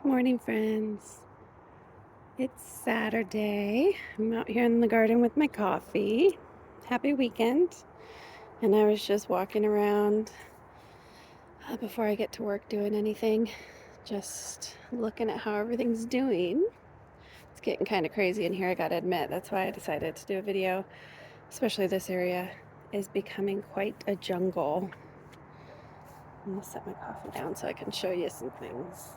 Morning, friends. It's Saturday. I'm out here in the garden with my coffee. Happy weekend. And I was just walking around before I get to work doing anything, just looking at how everything's doing. It's getting kind of crazy in here, I gotta admit. That's why I decided to do a video. Especially this area is becoming quite a jungle. I'm gonna set my coffee down so I can show you some things.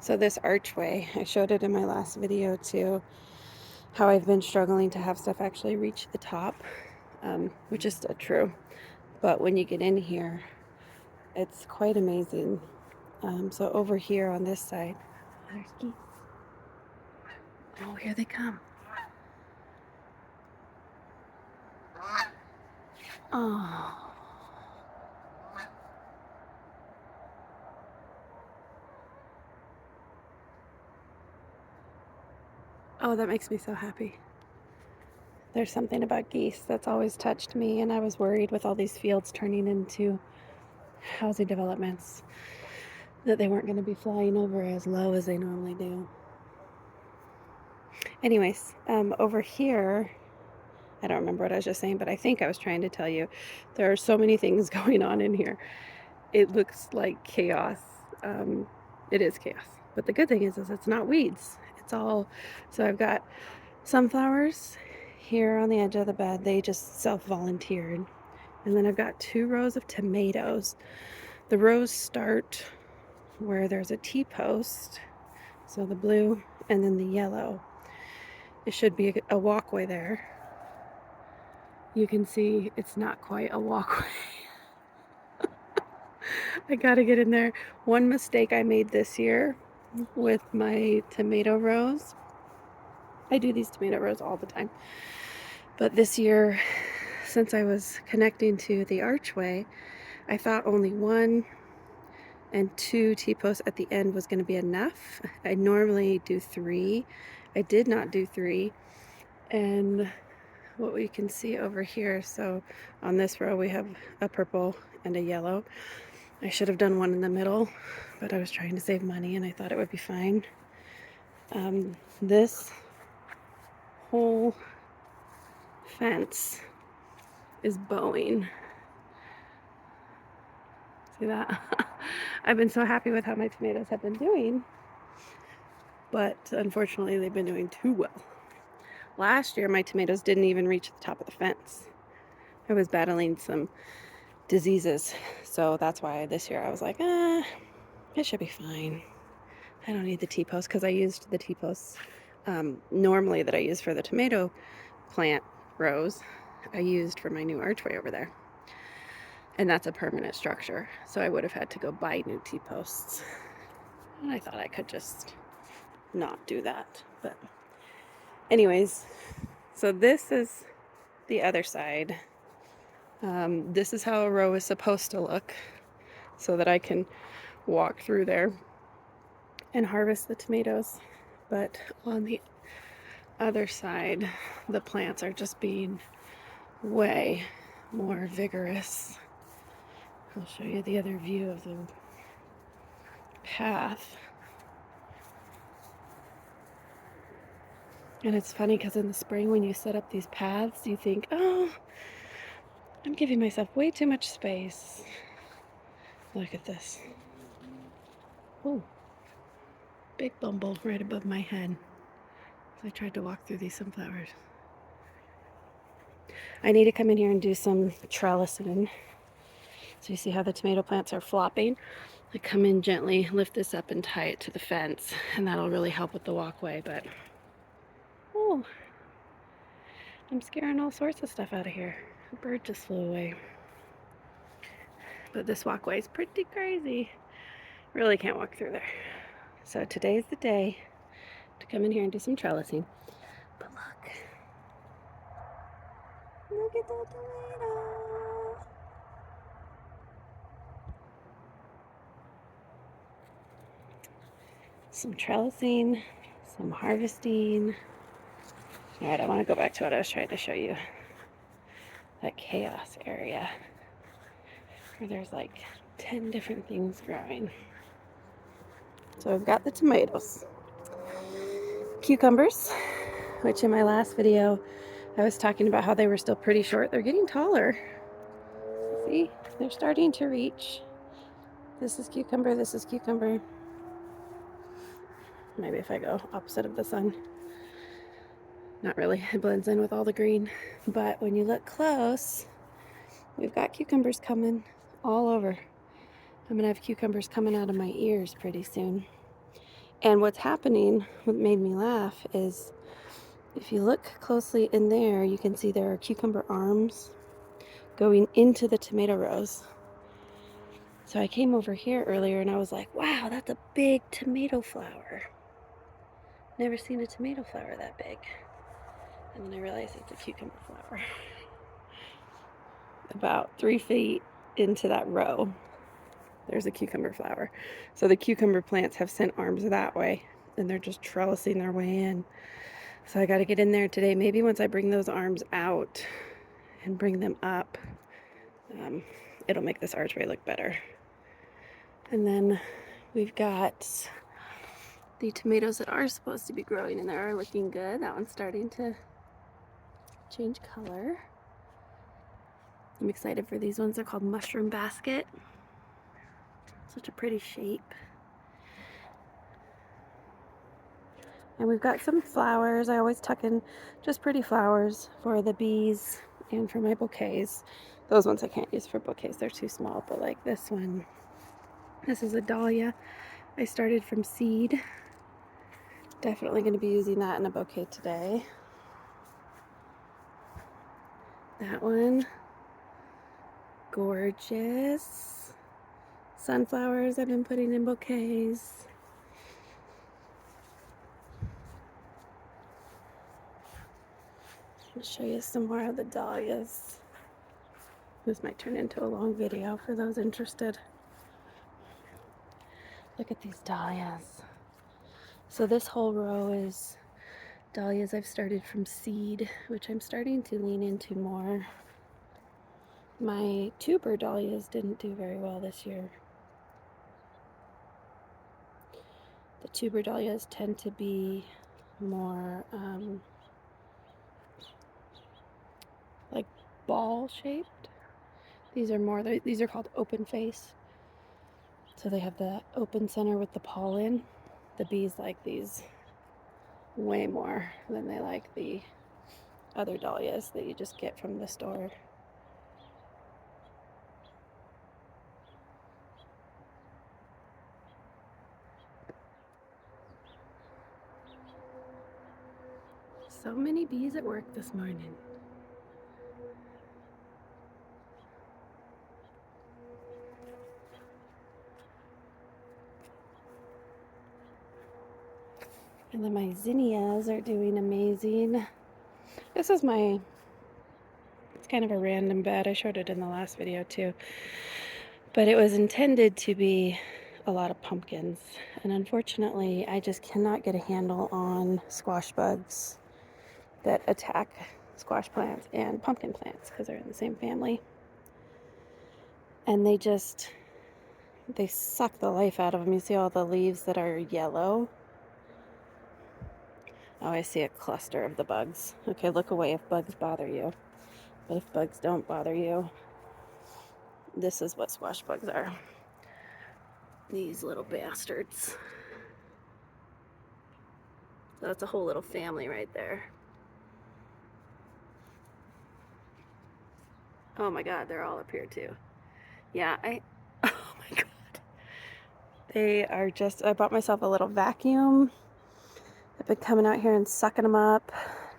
So this archway, I showed it in my last video too, how I've been struggling to have stuff actually reach the top, which is still true. But when you get in here, it's quite amazing. So over here on this side, there's geese. Oh, here they come. Oh. Oh, that makes me so happy. There's something about geese that's always touched me, and I was worried with all these fields turning into housing developments that they weren't going to be flying over as low as they normally do. Anyways, over here, I don't remember what I was just saying, but I think I was trying to tell you there are so many things going on in here. It looks like chaos. It is chaos. But the good thing is it's not weeds. It's all, so I've got sunflowers here on the edge of the bed. They just self-volunteered. And then I've got 2 rows of tomatoes. The rows start where there's a T-post, so the blue and then the yellow. It should be a walkway there. You can see it's not quite a walkway. I gotta get in there. One mistake I made this year with my tomato rows. I do these tomato rows all the time. But this year, since I was connecting to the archway, I thought only 1 and 2 T-posts at the end was going to be enough. I normally do 3. I did not do 3. And what we can see over here, so on this row we have a purple and a yellow. I should have done 1 in the middle, but I was trying to save money and I thought it would be fine. This whole fence is bowing. See that? I've been so happy with how my tomatoes have been doing, but unfortunately they've been doing too well. Last year my tomatoes didn't even reach the top of the fence. I was battling some diseases, so that's why this year I was like, it should be fine. I don't need the T-post, because I used the T-posts normally that I use for the tomato plant rows. I used for my new archway over there, and that's a permanent structure, so I would have had to go buy new T-posts, and I thought I could just not do that. But anyways, so this is the other side. This is how a row is supposed to look, so that I can walk through there and harvest the tomatoes. But on the other side, the plants are just being way more vigorous. I'll show you the other view of the path. And it's funny because in the spring when you set up these paths, you think, oh, I'm giving myself way too much space. Look at this. Oh, big bumble right above my head. So I tried to walk through these sunflowers. I need to come in here and do some trellising. So you see how the tomato plants are flopping? I come in gently, lift this up and tie it to the fence, and that'll really help with the walkway. But oh, I'm scaring all sorts of stuff out of here. A bird just flew away. But this walkway is pretty crazy. Really can't walk through there. So today's the day to come in here and do some trellising. But look at that tomato. Some trellising, some harvesting. All right, I want to go back to what I was trying to show you. That chaos area where there's like 10 different things growing. So I've got the tomatoes. Cucumbers, which in my last video I was talking about how they were still pretty short. They're getting taller. See, they're starting to reach. This is cucumber, this is cucumber. Maybe if I go opposite of the sun. Not really, it blends in with all the green. But when you look close, we've got cucumbers coming all over. I'm gonna have cucumbers coming out of my ears pretty soon. And what's happening, what made me laugh, is if you look closely in there, you can see there are cucumber arms going into the tomato rows. So I came over here earlier and I was like, wow, that's a big tomato flower. Never seen a tomato flower that big. And then I realized it's a cucumber flower. About 3 feet into that row, there's a cucumber flower. So the cucumber plants have sent arms that way and they're just trellising their way in. So I got to get in there today. Maybe once I bring those arms out and bring them up, it'll make this archway look better. And then we've got the tomatoes that are supposed to be growing in there are looking good. That one's starting to change color. I'm excited for these ones. They're called mushroom basket. Such a pretty shape. And we've got some flowers. I always tuck in just pretty flowers for the bees and for my bouquets. Those ones I can't use for bouquets. They're too small, but like this one. This is a dahlia. I started from seed. Definitely going to be using that in a bouquet today. That one. Gorgeous. Sunflowers I've been putting in bouquets. I'll show you some more of the dahlias. This might turn into a long video for those interested. Look at these dahlias. So this whole row is dahlias I've started from seed, which I'm starting to lean into more. My tuber dahlias didn't do very well this year. The tuber dahlias tend to be more like ball shaped. These are called open face. So they have the open center with the pollen. The bees like these way more than they like the other dahlias that you just get from the store. So many bees at work this morning. And then my zinnias are doing amazing. This is it's kind of a random bed. I showed it in the last video too. But it was intended to be a lot of pumpkins. And unfortunately, I just cannot get a handle on squash bugs that attack squash plants and pumpkin plants because they're in the same family. And they suck the life out of them. You see all the leaves that are yellow? Oh, I see a cluster of the bugs. Okay, look away if bugs bother you. But if bugs don't bother you, this is what squash bugs are. These little bastards. So that's a whole little family right there. Oh my god, they're all up here too. Yeah, oh my god. They are I bought myself a little vacuum. I've been coming out here and sucking them up,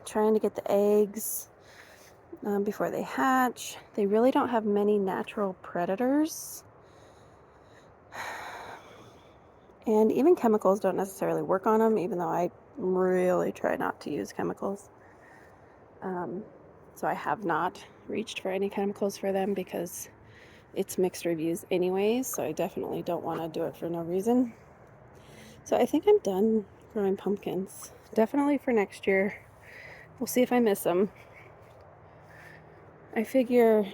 trying to get the eggs before they hatch. They really don't have many natural predators. And even chemicals don't necessarily work on them, even though I really try not to use chemicals. So I have not reached for any chemicals for them because it's mixed reviews anyways, so I definitely don't want to do it for no reason. So I think I'm done growing pumpkins. Definitely for next year. We'll see if I miss them. I figure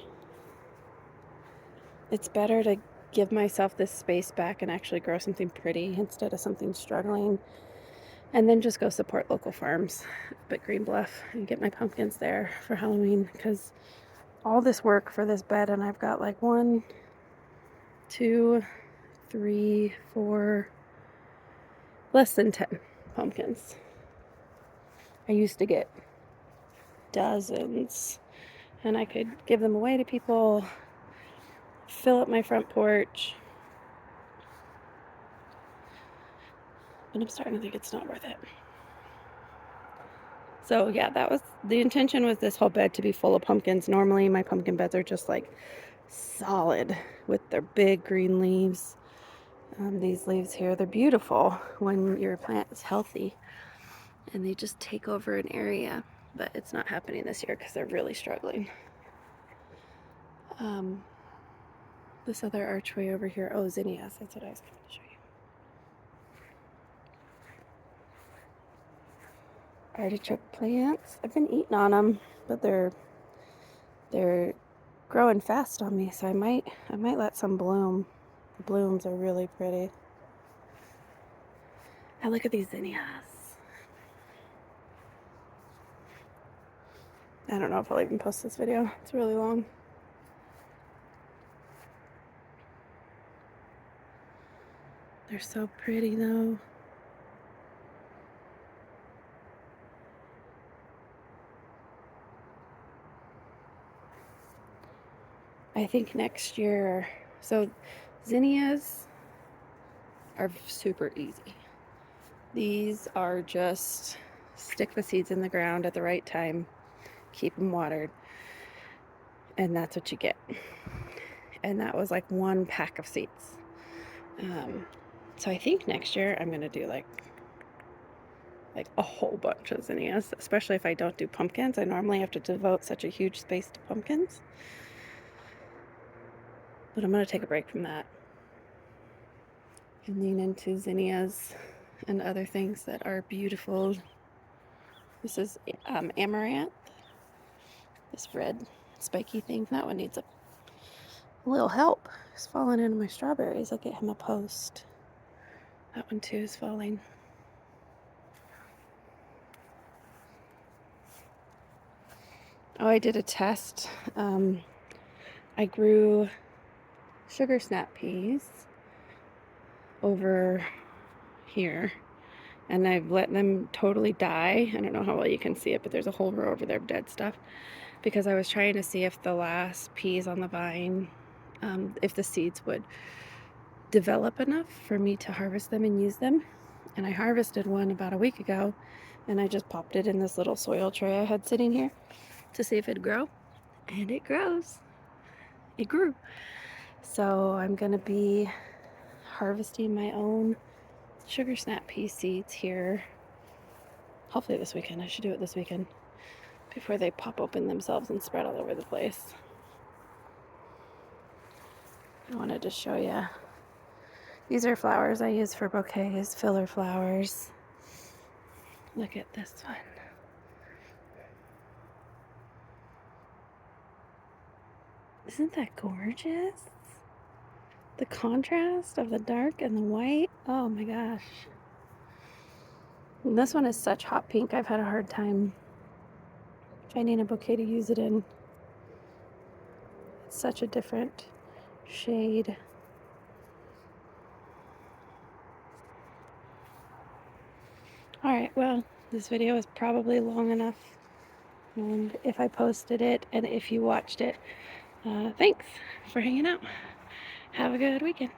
it's better to give myself this space back and actually grow something pretty instead of something struggling. And then just go support local farms up at Green Bluff and get my pumpkins there for Halloween, because all this work for this bed, and I've got like 1, 2, 3, 4, less than 10 pumpkins. I used to get dozens, and I could give them away to people, fill up my front porch. But I'm starting to think it's not worth it. So yeah, that was the intention, was this whole bed to be full of pumpkins. Normally my pumpkin beds are just like solid with their big green leaves. These leaves here, they're beautiful when your plant is healthy and they just take over an area, but it's not happening this year because they're really struggling. This other archway over here, oh, zinnias, that's what I was going to show you. Artichoke plants, I've been eating on them, but they're growing fast on me, so I might let some bloom. The blooms are really pretty. And look at these zinnias. I don't know if I'll even post this video. It's really long. They're so pretty though. I think next year, so zinnias are super easy. These are just stick the seeds in the ground at the right time, keep them watered, and that's what you get. And that was like 1 pack of seeds. So I think next year I'm gonna do like a whole bunch of zinnias, especially if I don't do pumpkins. I normally have to devote such a huge space to pumpkins, but I'm gonna take a break from that and lean into zinnias and other things that are beautiful. This is amaranth, this red spiky thing. That one needs a little help. It's falling into my strawberries. I'll get him a post. That one too is falling. Oh, I did a test. I grew sugar snap peas over here, and I've let them totally die. I don't know how well you can see it, but there's a whole row over there of dead stuff, because I was trying to see if the last peas on the vine, if the seeds would develop enough for me to harvest them and use them. And I harvested one about a week ago, and I just popped it in this little soil tray I had sitting here to see if it'd grow, and it grows. It grew. So I'm gonna be harvesting my own sugar snap pea seeds here, hopefully this weekend. I should do it this weekend before they pop open themselves and spread all over the place. I wanted to show you. These are flowers I use for bouquets, filler flowers. Look at this one. Isn't that gorgeous? The contrast of the dark and the white. Oh my gosh. And this one is such hot pink. I've had a hard time finding a bouquet to use it in. It's such a different shade. Alright, well, this video is probably long enough. And if I posted it and if you watched it, thanks for hanging out. Have a good weekend.